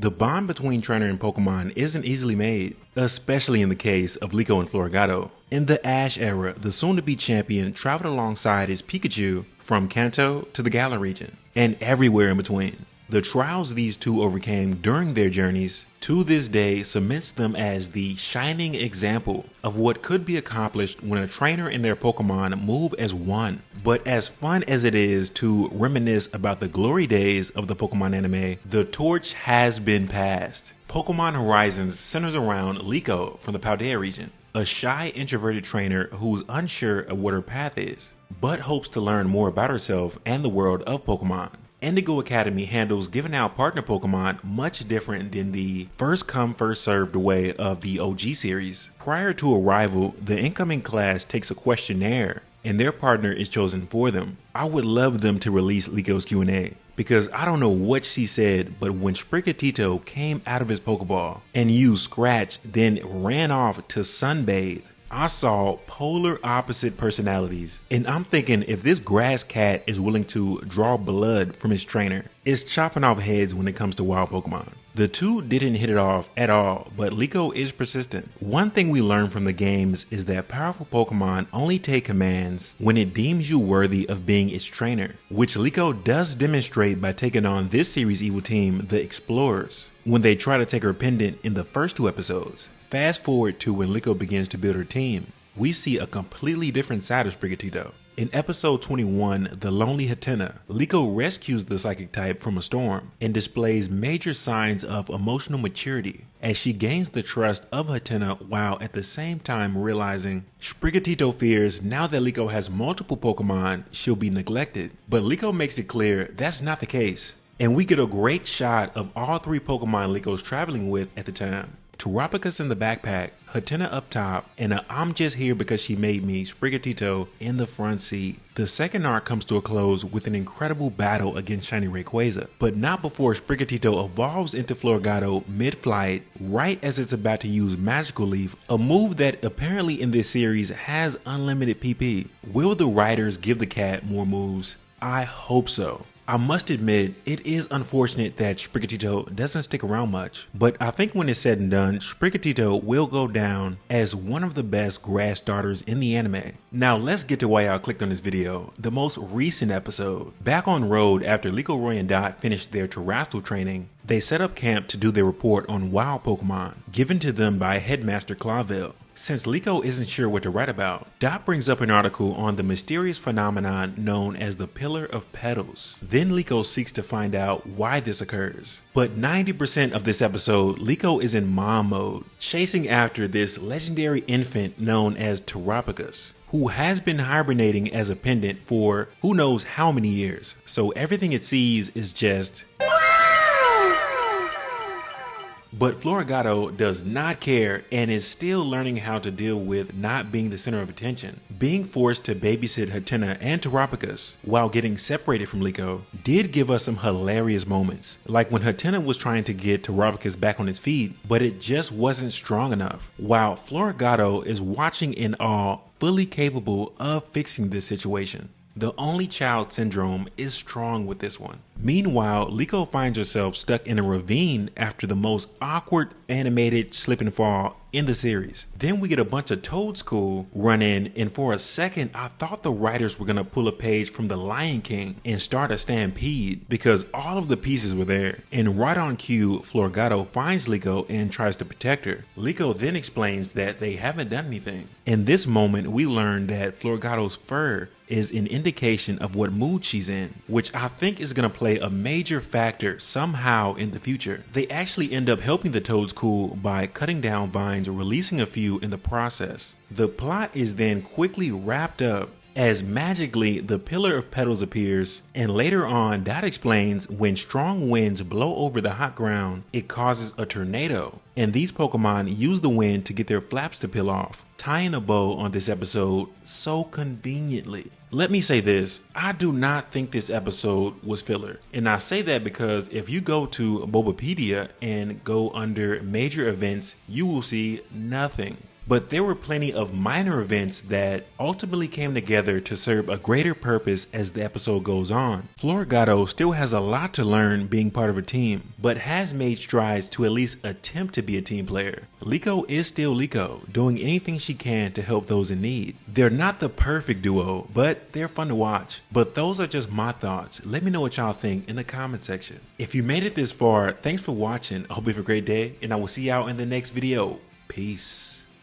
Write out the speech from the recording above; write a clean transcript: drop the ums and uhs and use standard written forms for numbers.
The bond between trainer and Pokemon isn't easily made, especially in the case of Liko and Floragato. In the Ash era, the soon-to-be champion traveled alongside his Pikachu from Kanto to the Galar region, and everywhere in between. The trials these two overcame during their journeys to this day cements them as the shining example of what could be accomplished when a trainer and their Pokemon move as one. But as fun as it is to reminisce about the glory days of the Pokemon anime, the torch has been passed. Pokemon Horizons centers around Liko from the Paldea region, a shy, introverted trainer who's unsure of what her path is, but hopes to learn more about herself and the world of Pokemon. Indigo Academy handles giving out partner Pokemon much different than the first come first served way of the OG series. Prior to arrival, the incoming class takes a questionnaire and their partner is chosen for them. I would love them to release Liko's Q&A because I don't know what she said, but when Sprigatito came out of his Pokeball and used Scratch, then ran off to sunbathe, I saw polar opposite personalities, and I'm thinking if this grass cat is willing to draw blood from his trainer, it's chopping off heads when it comes to wild Pokemon. The two didn't hit it off at all, but Liko is persistent. One thing we learn from the games is that powerful Pokemon only take commands when it deems you worthy of being its trainer, which Liko does demonstrate by taking on this series' evil team, the Explorers, when they try to take her pendant in the first two episodes. Fast forward to when Liko begins to build her team, we see a completely different side of Sprigatito. In episode 21, The Lonely Hatenna, Liko rescues the psychic type from a storm and displays major signs of emotional maturity as she gains the trust of Hatenna while at the same time realizing Sprigatito fears now that Liko has multiple Pokemon, she'll be neglected. But Liko makes it clear that's not the case. And we get a great shot of all three Pokemon Liko's traveling with at the time. Terapagos in the backpack, Hatenna up top, and a I'm just here because she made me Sprigatito in the front seat. The second arc comes to a close with an incredible battle against Shiny Rayquaza, but not before Sprigatito evolves into Floragato mid-flight, right as it's about to use Magical Leaf, a move that apparently in this series has unlimited PP. Will the writers give the cat more moves? I hope so. I must admit, it is unfortunate that Sprigatito doesn't stick around much, but I think when it's said and done, Sprigatito will go down as one of the best grass starters in the anime. Now let's get to why I clicked on this video, the most recent episode. Back on road after Liko, Roy, and Dot finished their terrestrial training, they set up camp to do their report on wild Pokemon, given to them by Headmaster Clavel. Since Liko isn't sure what to write about, Dot brings up an article on the mysterious phenomenon known as the Pillar of Petals. Then Liko seeks to find out why this occurs. But 90% of this episode, Liko is in mom mode, chasing after this legendary infant known as Terapagos, who has been hibernating as a pendant for who knows how many years. So everything it sees is just But Floragato does not care and is still learning how to deal with not being the center of attention. Being forced to babysit Hatenna and Terapagos while getting separated from Liko did give us some hilarious moments, like when Hatenna was trying to get Terapagos back on his feet, but it just wasn't strong enough, while Floragato is watching in awe, fully capable of fixing this situation. The only child syndrome is strong with this one. Meanwhile, Liko finds herself stuck in a ravine after the most awkward animated slip and fall in the series. Then we get a bunch of Toad School run in, and for a second I thought the writers were gonna pull a page from The Lion King and start a stampede because all of the pieces were there. And right on cue, Floragato finds Liko and tries to protect her. Liko then explains that they haven't done anything. In this moment, we learn that Floragato's fur is an indication of what mood she's in, which I think is gonna play a major factor somehow in the future. They actually end up helping the Toads cool by cutting down vines or releasing a few in the process. The plot is then quickly wrapped up as magically the Pillar of Petals appears, and later on Dot explains when strong winds blow over the hot ground, it causes a tornado, and these Pokemon use the wind to get their flaps to peel off, tying a bow on this episode so conveniently. Let me say this, I do not think this episode was filler. And I say that because if you go to Bulbapedia and go under major events, you will see nothing. but there were plenty of minor events that ultimately came together to serve a greater purpose as the episode goes on. Floragato still has a lot to learn being part of a team, but has made strides to at least attempt to be a team player. Liko is still Liko, doing anything she can to help those in need. They're not the perfect duo, but they're fun to watch. But those are just my thoughts. Let me know what y'all think in the comment section. If you made it this far, thanks for watching. I hope you have a great day, and I will see y'all in the next video. Peace.